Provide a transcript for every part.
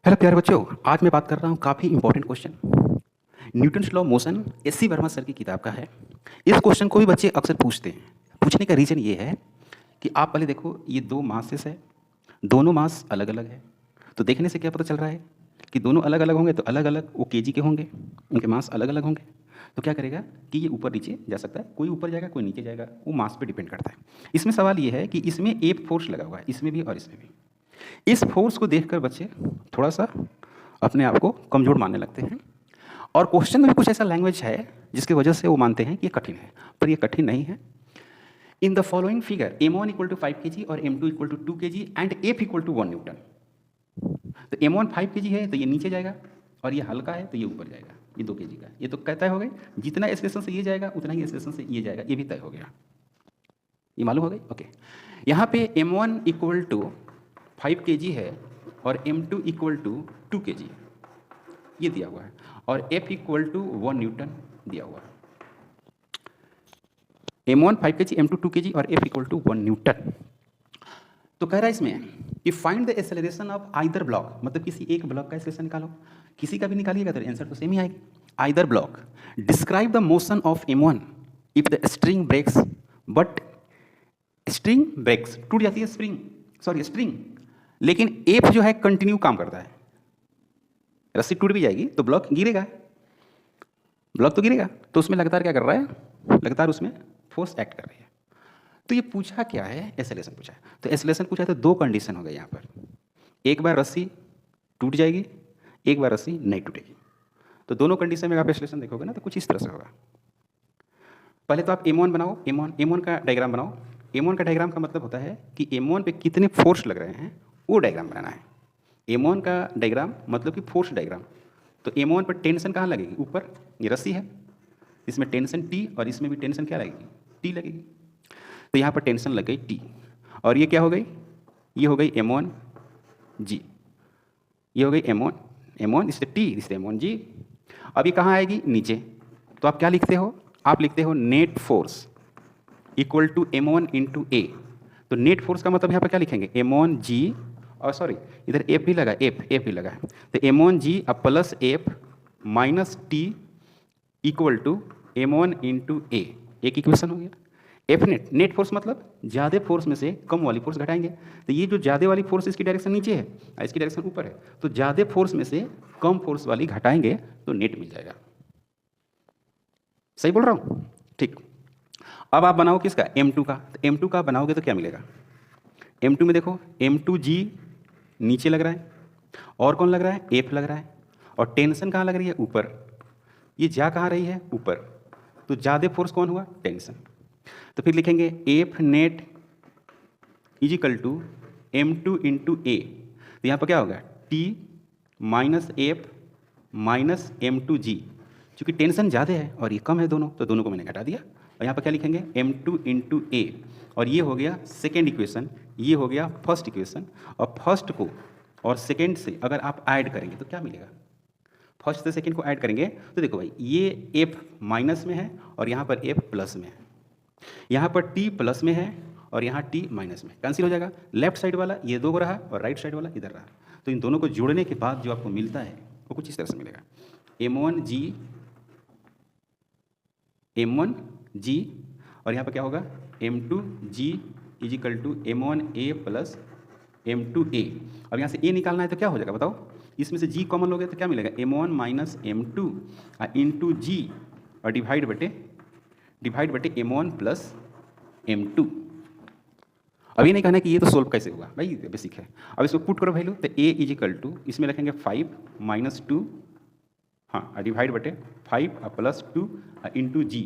Hello प्यारे बच्चों, आज मैं बात कर रहा हूँ काफ़ी important question. Newton's law motion SC. Verma sir की किताब का है। इस क्वेश्चन को भी बच्चे अक्सर पूछते हैं। पूछने का रीज़न ये है कि आप पहले देखो, ये दो मासेस है, दोनों मास अलग अलग है। तो देखने से क्या पता चल रहा है कि दोनों अलग अलग होंगे, तो अलग अलग वो केजी के होंगे, उनके मास अलग अलग होंगे। तो क्या करेगा कि ये ऊपर नीचे जा सकता है, कोई ऊपर जाएगा कोई नीचे जाएगा, वो मास पे डिपेंड करता है। इसमें सवाल ये है कि इसमें एक फोर्स लगा हुआ है, इसमें भी और इसमें भी। इस फोर्स को देखकर बच्चे थोड़ा सा अपने आप को कमज़ोर मानने लगते हैं, और क्वेश्चन में भी कुछ ऐसा लैंग्वेज है जिसकी वजह से वो मानते हैं कि ये कठिन है, पर ये कठिन नहीं है। In the following figure m1 equal to 5 kg और m2 equal to 2 kg and f equal to 1 newton. तो m1 5 kg है तो ये नीचे जाएगा, और ये हल्का है तो ये ऊपर जाएगा, ये 2 kg का। ये तो कहता हो गई, जितना स्टेशन से ये जाएगा उतना ही स्टेशन से ये जाएगा, ये भी तय हो गया। ये मालूम हो गई? ओके। यहाँ पे m1 इक्वल टू 5 kg है और m2 इक्वल टू 2 kg ये दिया हुआ है, और f इक्वल टू 1 न्यूटन दिया हुआ है। m1 5 kg, m2 2 kg और f इक्वल टू 1 न्यूटन। तो कह रहा है इसमें कि find the acceleration of either block, मतलब किसी एक ब्लॉक का एक्सेलरेशन निकालो। किसी का भी निकालिएगा तो आंसर तो सेम ही आएगी। Either block, describe the motion of m1 if the string breaks, but string breaks, टूट जाती है स्ट्रिंग, लेकिन एफ जो है कंटिन्यू काम करता है। रस्सी टूट भी जाएगी तो ब्लॉक गिरेगा, ब्लॉक तो गिरेगा, तो उसमें लगातार क्या कर रहा है, लगातार उसमें फोर्स एक्ट कर रही है। तो ये पूछा क्या है, एक्सेलरेशन पूछा है। तो एक्सेलरेशन पूछा है तो दो कंडीशन हो गई यहाँ पर, एक बार रस्सी टूट जाएगी, एक बार रस्सी नहीं टूटेगी। तो दोनों कंडीशन में आप एक्सेलरेशन देखोगे ना तो कुछ इस तरह से होगा। पहले तो आप m1 बनाओ, m1 का डायग्राम बनाओ। m1 का डायग्राम का मतलब होता है कि m1 पे कितने फोर्स लग रहे हैं वो डायग्राम बनाना है। m1 का डायग्राम मतलब कि फोर्स डायग्राम। तो m1 पर टेंशन कहाँ लगेगी, ऊपर, ये रस्सी है, इसमें टेंशन T और इसमें भी टेंशन क्या लगेगी, T लगेगी। तो यहाँ पर टेंशन लग गई T, और ये क्या हो गई, ये हो गई m1 G, ये हो गई m1 इससे T इससे m1 G। अब ये कहाँ आएगी, नीचे। तो आप क्या लिखते हो, आप लिखते हो net force equal to m1 into a. तो नेट फोर्स का मतलब यहाँ पर क्या लिखेंगे, m1 G, और सॉरी इधर F भी लगा, F भी लगा है, तो m1 G अब plus F minus T equal to m1 into a. एक इक्वेशन हो गया। एफ नेट फोर्स मतलब ज़्यादा फोर्स में से कम वाली फोर्स घटाएंगे। तो ये जो ज़्यादा वाली फोर्स इसकी डायरेक्शन नीचे है और इसकी डायरेक्शन ऊपर है, तो ज़्यादा फोर्स में से कम फोर्स वाली घटाएंगे तो नेट मिल जाएगा। सही बोल रहा हूँ? ठीक। अब आप बनाओ किसका, m2 का। तो m2 का बनाओगे तो क्या मिलेगा, m2 में देखो m2G नीचे लग रहा है, और कौन लग रहा है, F लग रहा है, और टेंशन कहाँ लग रही है, ऊपर। ये जा कहाँ रही है, ऊपर, तो ज़्यादा फोर्स कौन हुआ, टेंशन। तो फिर लिखेंगे F net is equal to m2 into a. तो यहाँ पर क्या होगा, T minus F minus m2G। चूँकि टेंशन ज़्यादा है और ये कम है दोनों, तो दोनों को मैंने घटा दिया, और यहाँ पर क्या लिखेंगे m2 इंटू ए। और ये हो गया सेकेंड इक्वेशन, ये हो गया फर्स्ट इक्वेशन। और फर्स्ट को और सेकेंड से अगर आप ऐड करेंगे तो क्या मिलेगा, फर्स्ट से सेकेंड को ऐड करेंगे तो देखो भाई, ये F माइनस में है और यहाँ पर F प्लस में है, यहाँ पर T प्लस में है और यहाँ T माइनस में, कैंसिल हो जाएगा। लेफ्ट साइड वाला ये दो रहा और राइट साइड वाला इधर रहा। तो इन दोनों को जोड़ने के बाद जो आपको मिलता है वो कुछ इस तरह से मिलेगा, m1G और यहाँ पर क्या होगा, m2G is equal to m1A plus m2A। अब यहाँ से A निकालना है तो क्या हो जाएगा बताओ, इसमें से G कॉमन लोगे तो क्या मिलेगा, m1 minus m2 into G और डिवाइड बटे m1 प्लस m2। अब ये नहीं कहना कि ये तो सोल्व कैसे होगा, भाई बेसिक है। अब इसको पुट करो वैल्यू, तो A इज इक्वल टू, इसमें रखेंगे 5 माइनस 2, हाँ, डिवाइड बटे 5 प्लस 2 इंटू G।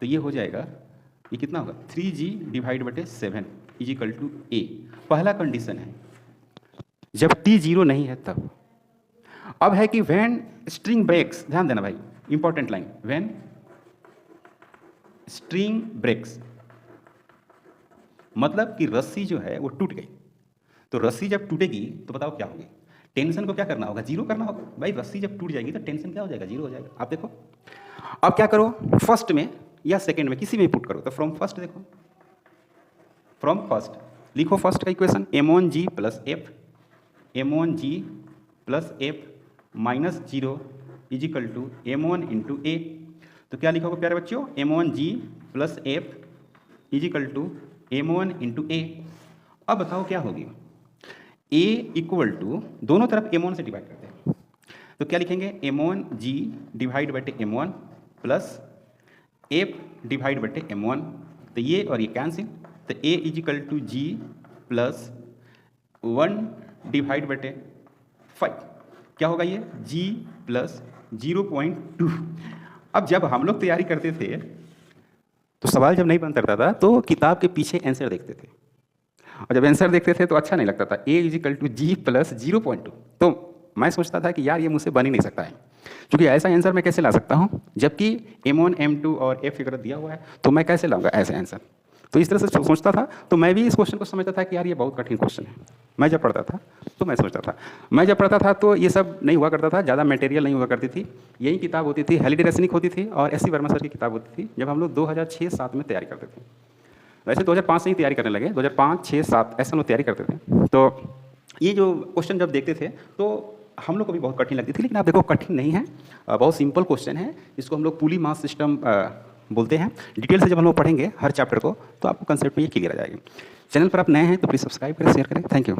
तो ये हो जाएगा, ये कितना होगा, 3G डिवाइड बटे 7 इज इक्वल टू A। पहला कंडीशन है जब T 0 नहीं है तब। अब है कि व्हेन स्ट्रिंग ब्रेक्स, ध्यान देना भाई, important line, when string breaks, मतलब कि रस्सी जो है वो टूट गई। तो रस्सी जब टूटेगी तो बताओ क्या होगी, टेंशन को क्या करना होगा, जीरो करना होगा। भाई रस्सी जब टूट जाएगी तो टेंशन क्या हो जाएगा, जीरो हो जाएगा। आप देखो, अब क्या करो, फर्स्ट में या सेकंड में किसी में पुट करो। तो फ्रॉम फर्स्ट देखो, फ्रॉम फर्स्ट लिखो फर्स्ट का equation m1G plus F, m1G plus F minus zero is equal to M1 into a. तो क्या लिखा होगा प्यारे बच्चों, M1G plus F is equal to M1 into a. अब बताओ क्या होगी, A इक्वल टू दोनों तरफ M1 से डिवाइड करते हैं, तो क्या लिखेंगे M1G डिवाइड बटे M1 प्लस एफ डिवाइड बटे M1, तो ये और ये कैंसिल, तो A is equal to G plus 1 divide बटे 5, क्या होगा ये G प्लस 0.2। अब जब हम लोग तैयारी करते थे तो सवाल जब नहीं बन सकता था तो किताब के पीछे आंसर देखते थे, और जब आंसर देखते थे तो अच्छा नहीं लगता था, A is equal to G plus 0.2। तो मैं सोचता था कि यार ये मुझसे बन ही नहीं सकता है, क्योंकि ऐसा आंसर मैं कैसे ला सकता हूँ, जबकि M1 M2 और F वगैरह दिया हुआ है, तो मैं कैसे लाऊंगा ऐसे आंसर। तो इस तरह से सोचता था, तो मैं भी इस क्वेश्चन को समझता था कि यार ये बहुत कठिन क्वेश्चन है। मैं जब पढ़ता था तो मैं सोचता था, मैं जब पढ़ता था तो ये सब नहीं हुआ करता था, ज़्यादा मटेरियल नहीं हुआ करती थी, यही किताब होती थी, हेलिडी रेसनिक होती थी और S.C. वर्मा सर की किताब होती थी, जब हम लोग 2006-07 में तैयारी करते थे। वैसे 2005 से ही तैयारी करने लगे, 2005, 6, 7 ऐसे हम लोग तैयारी करते थे। तो ये जो क्वेश्चन जब देखते थे तो हम लोग को भी बहुत कठिन लगती थी, लेकिन आप देखो कठिन नहीं है, बहुत सिंपल क्वेश्चन है। इसको हम लोग पुली मास सिस्टम बोलते हैं। डिटेल से जब हम लोग पढ़ेंगे हर चैप्टर को तो आपको कंसेप्ट में ये क्लियर आ जाएगी। चैनल पर आप नए हैं तो प्लीज़ सब्सक्राइब करें, शेयर करें। Thank you.